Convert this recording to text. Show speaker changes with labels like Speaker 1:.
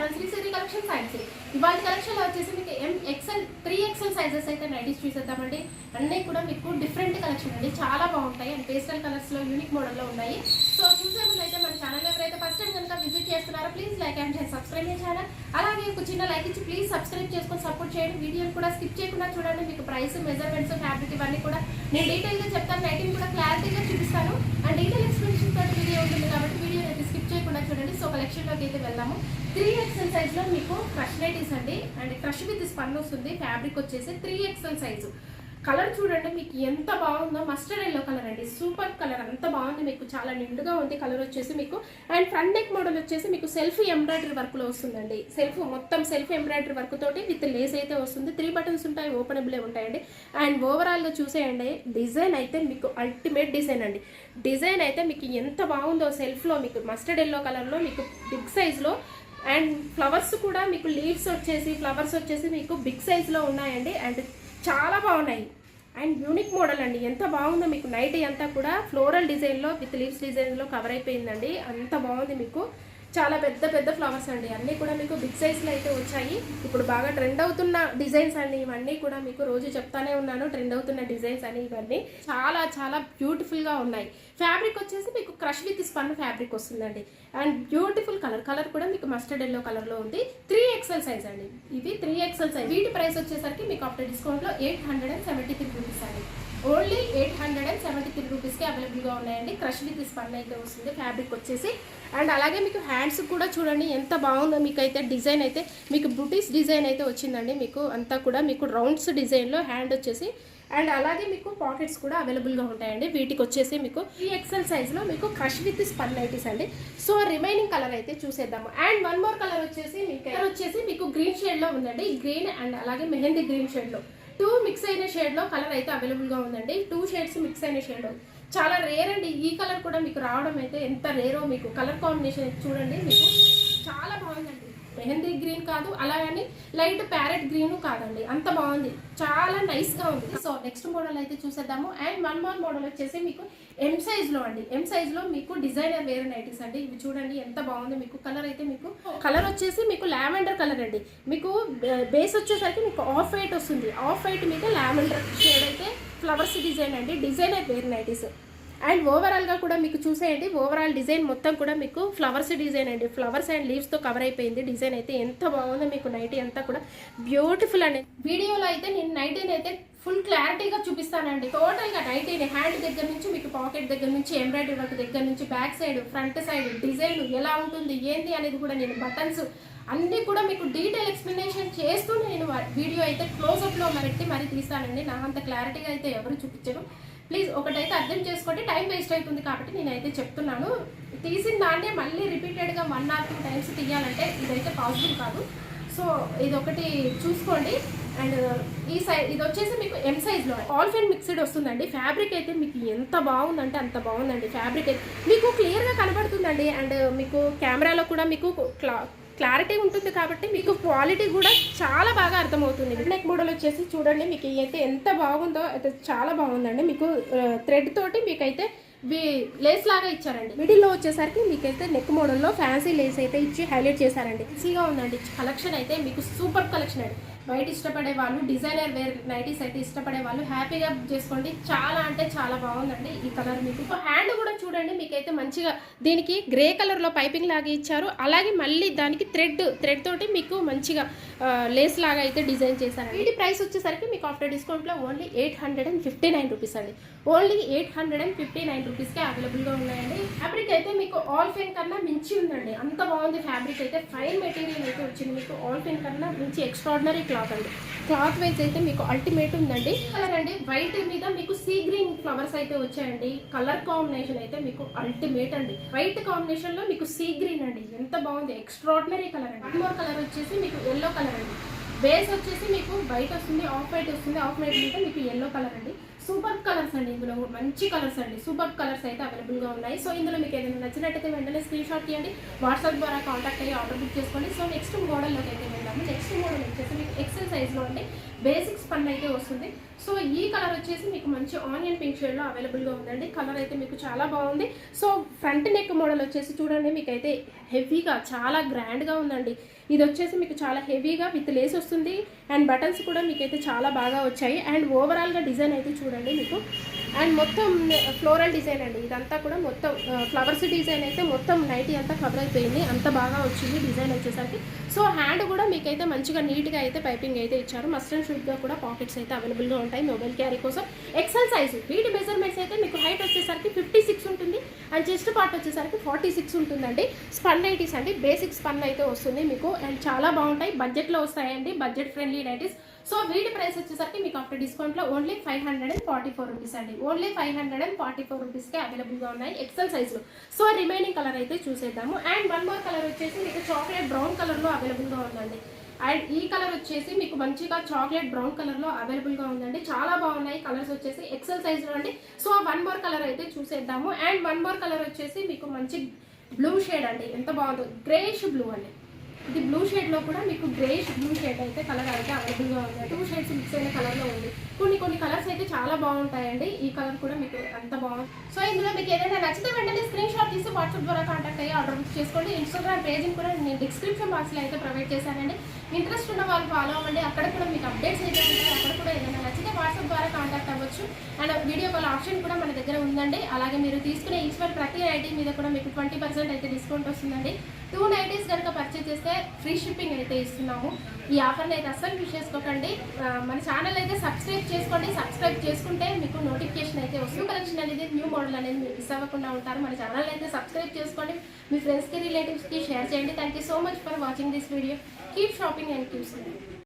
Speaker 1: Channel Shri సిరి collection science. ఇవాళ collection లో వచ్చేసి మీకు MXL 3XL సైజెస్ అయితే నైటీస్ చూసేద్దామండి. అన్నీ కూడా మీకు డిఫరెంట్ కలెక్షన్ అండి, చాలా బాగుంటాయి అండ్ పేస్టల్ కలర్స్ లో యూనిక్ మోడల్ లో ఉన్నాయి. సో చూసే ముందు అయితే మన ఛానల్ ఎవరైతే ఫస్ట్ టైం కనుక విజిట్ చేస్తున్నారో please like and subscribe my channel. అలాగే ఒక చిన్న లైక్ ఇచ్చి ప్లీజ్ సబ్స్క్రైబ్ చేసుకొని సపోర్ట్ చేయండి. వీడియోని కూడా స్కిప్ చేయకుండా చూడండి. మీకు ప్రైస్, మెజర్మెంట్స్, ఫ్యాబ్రిక్ ఇవన్నీ కూడా నేను డీటెయిల్ గా చెప్తాను. నైటింగ్ కూడా క్లారిటీగా చూపిస్తాను అండ్ డీటెయిల్ ఎక్స్ప్లెనేషన్ తోటి వీడియో ఉంటుంది కాబట్టి వీడియో అయితే స్కిప్ చేయకుండా చూడండి. సో కలెక్షన్ లోకి అయితే వెళ్దాము. 3XL సైజ్ లో మీకు క్రష్ నైటీస్ అండి అండ్ క్రష్ విత్ స్పన్ వస్తుంది. ఫ్యాబ్రిక్ వచ్చేసి 3XL సైజు. కలర్ చూడండి మీకు ఎంత బాగుందో, మస్టర్డ్ ఎల్లో కలర్ అండి, సూపర్ కలర్, అంత బాగుంది. మీకు చాలా నిండుగా ఉంది కలర్ వచ్చేసి మీకు. అండ్ ఫ్రంట్ నెక్ మోడల్ వచ్చేసి మీకు సెల్ఫ్ ఎంబ్రాయిడరీ వర్క్ లో వస్తుందండి. మొత్తం సెల్ఫ్ ఎంబ్రాయిడరీ వర్క్ తోటి విత్ లేస్ అయితే వస్తుంది. 3 బటన్స్ ఉంటాయి, ఓపెనబుల్ ఉంటాయండి. అండ్ ఓవరాల్ గా చూసేయండి, డిజైన్ అయితే మీకు అల్టిమేట్ డిజైన్ అండి. డిజైన్ అయితే మీకు ఎంత బాగుందో, సెల్ఫ్ లో మీకు మస్టర్డ్ ఎల్లో కలర్ లో మీకు బిగ్ సైజ్ లో అండ్ ఫ్లవర్స్ కూడా మీకు ఫ్లవర్స్ వచ్చేసి మీకు బిగ్ సైజ్ లో ఉన్నాయండి అండ్ చాలా బాగున్నాయి. అండ్ యూనిక్ మోడల్ అండి, ఎంత బాగుందో. మీకు నైట్ అంతా కూడా ఫ్లోరల్ డిజైన్లో విత్ లీవ్స్ డిజైన్లో కవర్ అయిపోయిందండి. అంత బాగుంది. మీకు చాలా పెద్ద పెద్ద ఫ్లవర్స్ అండి, అన్నీ కూడా మీకు బిగ్ సైజ్లో అయితే వచ్చాయి. ఇప్పుడు బాగా ట్రెండ్ అవుతున్న డిజైన్స్ అండి ఇవన్నీ కూడా. మీకు రోజు చెప్తానే ఉన్నాను ట్రెండ్ అవుతున్న డిజైన్స్ అని. ఇవన్నీ చాలా చాలా బ్యూటిఫుల్గా ఉన్నాయి. ఫ్యాబ్రిక్ వచ్చేసి మీకు క్రష్ విత్ స్పన్ ఫ్యాబ్రిక్ వస్తుందండి అండ్ బ్యూటిఫుల్ కలర్ కూడా మీకు మస్టర్డ్ ఎల్లో కలర్లో ఉంది. 3XL సైజ్ అండి, ఇవి 3XL సైజ్. వీటి ప్రైస్ వచ్చేసరికి మీకు ఆఫ్టర్ డిస్కౌంట్లో 873 రూపీస్ అండి. ఓన్లీ 873 రూపీస్కి అవైలబుల్గా ఉన్నాయండి. క్రష్ విత్ స్పన్ అయితే వస్తుంది ఫ్యాబ్రిక్ వచ్చేసి. అండ్ అలాగే మీకు హ్యాండ్స్ కూడా చూడండి ఎంత బాగుందో. మీకు అయితే డిజైన్ అయితే మీకు బుటీస్ డిజైన్ అయితే వచ్చిందండి. మీకు అంతా కూడా మీకు రౌండ్స్ డిజైన్లో హ్యాండ్ వచ్చేసి అండ్ అలాగే మీకు పాకెట్స్ కూడా అవైలబుల్గా ఉంటాయండి. వీటికి వచ్చేసి మీకు 3XL సైజ్లో మీకు క్రష్ విత్ స్పన్ నైటీస్ అండి. సో రిమైనింగ్ కలర్ అయితే చూసేద్దాము. అండ్ వన్ మోర్ కలర్ వచ్చేసి మీకు గ్రీన్ షేడ్లో ఉందండి. గ్రీన్ అండ్ అలాగే మెహందీ గ్రీన్ షేడ్లో 2 మిక్స్ అయిన షేడ్లో కలర్ అయితే అవైలబుల్గా ఉందండి. 2 షేడ్స్ మిక్స్ అయిన షేడ్ చాలా రేర్ అండి. ఈ కలర్ కూడా మీకు రావడం అయితే ఎంత రేరో. మీకు కలర్ కాంబినేషన్ చూడండి, మీకు చాలా బాగుందండి. మెహందీ గ్రీన్ కాదు, అలాగని లైట్ ప్యారెట్ గ్రీన్ కాదండి, అంత బాగుంది, చాలా నైస్గా ఉంది. సో నెక్స్ట్ మోడల్ అయితే చూసేద్దాము. అండ్ వన్ మోర్ మోడల్ వచ్చేసి మీకు M సైజ్లో అండి. M సైజ్లో మీకు డిజైనర్ వేర్ నైటీస్ అండి. ఇవి చూడండి ఎంత బాగుంది. మీకు కలర్ అయితే మీకు కలర్ వచ్చేసి మీకు లావెండర్ కలర్ అండి. మీకు బేస్ వచ్చేసరికి మీకు ఆఫ్ వైట్ వస్తుంది. ఆఫ్ వైట్ మీద లావెండర్ షేడ్ అయితే ఫ్లవర్స్ డిజైన్ అండి, డిజైనర్ వేర్ నైటీస్. అండ్ ఓవరాల్గా కూడా మీకు చూసేయండి, ఓవరాల్ డిజైన్ మొత్తం కూడా మీకు ఫ్లవర్స్ డిజైన్ అండి. ఫ్లవర్స్ అండ్ లీవ్స్తో కవర్ అయిపోయింది. డిజైన్ అయితే ఎంత బాగుందో. మీకు నైటీ అంతా కూడా బ్యూటిఫుల్ అండి. వీడియోలో అయితే నేను నైటీని అయితే ఫుల్ క్లారిటీగా చూపిస్తానండి. టోటల్గా నైటీని హ్యాండ్ దగ్గర నుంచి మీకు పాకెట్ దగ్గర నుంచి ఎంబ్రాయిడరీ వర్క్ దగ్గర నుంచి back side, front side design ఎలా ఉంటుంది ఏంది అనేది కూడా నేను బటన్స్ అన్నీ కూడా మీకు డీటెయిల్ ఎక్స్ప్లెనేషన్ చేస్తూ నేను వీడియో అయితే క్లోజప్లో మరి తీస్తానండి. నా అంత క్లారిటీగా అయితే ఎవరు చూపించరు. ప్లీజ్ ఒకటైతే అర్థం చేసుకోండి, టైం వేస్ట్ అవుతుంది కాబట్టి నేనైతే చెప్తున్నాను. తీసిన దాన్నే మళ్ళీ రిపీటెడ్గా 1 or 2 టైమ్స్ తీయాలంటే ఇదైతే పాసిబుల్ కాదు. సో ఇది ఒకటి చూసుకోండి. అండ్ ఇది వచ్చేసి మీకు M సైజ్లో ఆల్ ఫైన్ మిక్స్డ్ వస్తుందండి. ఫ్యాబ్రిక్ అయితే మీకు ఎంత బాగుందంటే అంత బాగుందండి. ఫ్యాబ్రిక్ అయితే మీకు క్లియర్గా కనబడుతుందండి. అండ్ మీకు కెమెరాలో కూడా మీకు క్లారిటీ ఉంటుంది కాబట్టి మీకు క్వాలిటీ కూడా చాలా బాగా అర్థమవుతుంది. నెక్ మోడల్ వచ్చేసి చూడండి, మీకు అయితే ఎంత బాగుందో. అయితే చాలా బాగుందండి. మీకు థ్రెడ్ తోటి మీకైతే లేస్ లాగా ఇచ్చారండి. మిడిల్లో వచ్చేసరికి మీకైతే నెక్ మోడల్లో ఫ్యాన్సీ లేస్ అయితే ఇచ్చి హైలైట్ చేశారండి. ఈజీగా ఉందండి. కలెక్షన్ అయితే మీకు సూపర్ కలెక్షన్ అండి. వైట్ ఇష్టపడే వాళ్ళు, డిజైనర్ వేర్ నైటీస్ అయితే ఇష్టపడే వాళ్ళు హ్యాపీగా బుక్ చేసుకోండి. చాలా అంటే చాలా బాగుందండి ఈ కలర్. మీకు హ్యాండ్ కూడా చూడండి, మీకైతే మంచిగా దీనికి గ్రే కలర్లో పైపింగ్ లాగా ఇచ్చారు. అలాగే మళ్ళీ దానికి థ్రెడ్ తోటి మీకు మంచిగా లేస్ లాగా అయితే డిజైన్ చేశారు. వీటి ప్రైస్ వచ్చేసరికి మీకు ఆఫ్టర్ డిస్కౌంట్లో ఓన్లీ 859 రూపీస్ అండి. ఓన్లీ 859 రూపీస్కే అవైలబుల్గా ఉన్నాయండి. ఫ్యాబ్రిక్ అయితే మీకు ఆల్ ఫైన్ కన్నా మించి ఉందండి. అంత బాగుంది ఫ్యాబ్రిక్ అయితే. ఫైన్ మెటీరియల్ అయితే వచ్చింది. మీకు ఆల్ ఫైన్ కన్నా మించి ఎక్స్ట్రాడినరీ క్లాత్ అండి. క్లాత్ వైజ్ అయితే మీకు అల్టిమేట్ ఉందండి. కలర్ అండి వైట్ మీద మీకు సీ గ్రీన్ ఫ్లవర్స్ అయితే వచ్చాయండి. కలర్ కాంబినేషన్ అయితే మీకు అల్టిమేట్ అండి. వైట్ కాంబినేషన్ లో మీకు సీ గ్రీన్ అండి, ఎంత బాగుంది. ఎక్స్ట్రాడినరీ కలర్ అండి. మోర్ కలర్ వచ్చేసి మీకు ఎల్లో కలర్ అండి. బేస్ వచ్చేసి మీకు వైట్ వస్తుంది, ఆఫ్ వైట్ వస్తుంది. ఆఫ్ వైట్ మీద మీకు ఎల్లో కలర్ అండి. సూపర్ కలర్స్ అండి. ఇందులో మంచి కలర్స్ అండి, సూపర్ కలర్స్ అయితే అవైలబుల్గా ఉన్నాయి. సో ఇందులో మీకు ఏదైనా నచ్చినట్టయితే వెంటనే స్క్రీన్ షాట్ తీయండి, వాట్సాప్ ద్వారా కాంటాక్ట్ అయ్యి ఆర్డర్ బుక్ చేసుకోండి. సో నెక్స్ట్ మోడల్లోకి అయితే వెళ్దాం. చూసేద్దాము. నెక్స్ట్ మోడల్ వచ్చేసి మీకు ఎక్సెల్ సైజ్లో అండి, బేసిక్ స్పన్ అయితే వస్తుంది. సో ఈ కలర్ వచ్చేసి మీకు మంచి ఆనియన్ పింక్ షేడ్లో అవైలబుల్గా ఉందండి. కలర్ అయితే మీకు చాలా బాగుంది. సో ఫ్రంట్ నెక్ మోడల్ వచ్చేసి చూడండి, మీకు అయితే హెవీగా చాలా గ్రాండ్గా ఉందండి. ఇది వచ్చేసి మీకు చాలా హెవీగా విత్ లేస్ వస్తుంది అండ్ బటన్స్ కూడా మీకైతే చాలా బాగా వచ్చాయి. అండ్ ఓవరాల్గా డిజైన్ అయితే చూడండి మీకు, అండ్ మొత్తం ఫ్లోరల్ డిజైన్ అండి. ఇదంతా కూడా మొత్తం ఫ్లవర్స్ డిజైన్ అయితే మొత్తం నైటీ అంతా కవర్ అయిపోయింది, అంత బాగా వచ్చింది డిజైన్ వచ్చేసరికి. సో హ్యాండ్ కూడా మీకైతే మంచిగా నీట్గా అయితే పైపింగ్ అయితే ఇచ్చారు. మస్ట్ అండ్ షుడ్గా కూడా పాకెట్స్ అయితే అవైలబుల్గా ఉంటాయి మొబైల్ క్యారీ కోసం. ఎక్సెల్ సైజు వీటి మెజర్మెంట్స్ అయితే మీకు హైట్ వచ్చేసరికి 56 ఉంటుంది అండ్ చెస్ట్ పార్ట్ వచ్చేసరికి 46 ఉంటుందండి. స్పన్ నైటీస్ అండి, బేసిక్ స్పన్ అయితే వస్తుంది మీకు అండ్ చాలా బాగుంటాయి. బడ్జెట్లో వస్తాయండి, బడ్జెట్ ఫ్రెండ్లీ నైటీస్. సో వీటి ప్రైస్ వచ్చేసరికి మీకు ఆఫ్టర్ డిస్కౌంట్లో ఓన్లీ 544 రూపీస్ అండి. ఓన్లీ 544 రూపీస్కే అవైలబుల్గా ఉన్నాయి ఎక్సెల్ సైజులో. సో రిమైనింగ్ కలర్ అయితే చూసేద్దాము. అండ్ వన్ మోర్ కలర్ వచ్చేసి మీకు చాక్లెట్ బ్రౌన్ కలర్లో అవైలబుల్గా ఉందండి. అండ్ ఈ కలర్ వచ్చేసి మీకు మంచిగా చాక్లెట్ బ్రౌన్ కలర్లో అవైలబుల్గా ఉందండి. చాలా బాగున్నాయి కలర్స్ వచ్చేసి ఎక్సెల్ సైజులో అండి. సో వన్ మోర్ కలర్ అయితే చూసేద్దాము. అండ్ వన్ మోర్ కలర్ వచ్చేసి మీకు మంచి బ్లూ షేడ్ అండి, ఎంత బాగుందో, గ్రేష్ బ్లూ అండి. ఇది బ్లూ షేడ్లో కూడా మీకు గ్రేష్ బ్లూ షేడ్ అయితే కలర్ అయితే అవైలబుల్గా ఉంది. 2 షేడ్స్ మిక్స్ అయిన కలర్లో ఉంది. కొన్ని కలర్స్ అయితే చాలా బాగుంటాయండి. ఈ కలర్ కూడా మీకు అంత బాగుంది. సో ఇందులో మీకు ఏదైనా నచ్చితే వెంటనే స్క్రీన్ షాట్ తీసి వాట్సాప్ ద్వారా కాంటాక్ట్ అయ్యి ఆర్డర్ బుక్ చేసుకోండి. ఇన్స్టాగ్రామ్ పేజ్ని కూడా నేను డిస్క్రిప్షన్ బాక్స్లో అయితే ప్రొవైడ్ చేశానండి. ఇంట్రెస్ట్ ఉన్న వాళ్ళు ఫాలో అవ్వండి, అక్కడ కూడా మీకు అప్డేట్స్ అయితే ఉంటాయి. అక్కడ కూడా ఏదైనా నచ్చితే వాట్సాప్ ద్వారా కాంటాక్ట్ అవ్వచ్చు. అండ్ వీడియో కాల్ ఆప్షన్ కూడా మన దగ్గర ఉందండి. అలాగే మీరు తీసుకునే ఈచ్ వన్ ప్రతి నైటీ మీద కూడా మీకు 20% అయితే డిస్కౌంట్ వస్తుందండి. 2 నైటీస్ కనుక పర్చేస్ చేస్తే ఫ్రీ షిప్పింగ్ అయితే ఇస్తున్నాము. ఈ ఆఫర్ని అయితే అస్సలు మిస్ చేసుకోకండి. మన ఛానల్ అయితే సబ్స్క్రైబ్ చేసుకోండి. సబ్స్క్రైబ్ చేసుకుంటే మీకు నోటిఫికేషన్ అయితే వస్తుంది. కలెక్షన్ అనేది న్యూ మోడల్ అనేది మీరు మిస్ అవ్వకుండా ఉంటారు. మన ఛానల్ అయితే సబ్స్క్రైబ్ చేసుకోండి, మీ ఫ్రెండ్స్కి రిలేటివ్స్కి షేర్ చేయండి. Thank you so much for watching this video. Keep shopping and keep saving.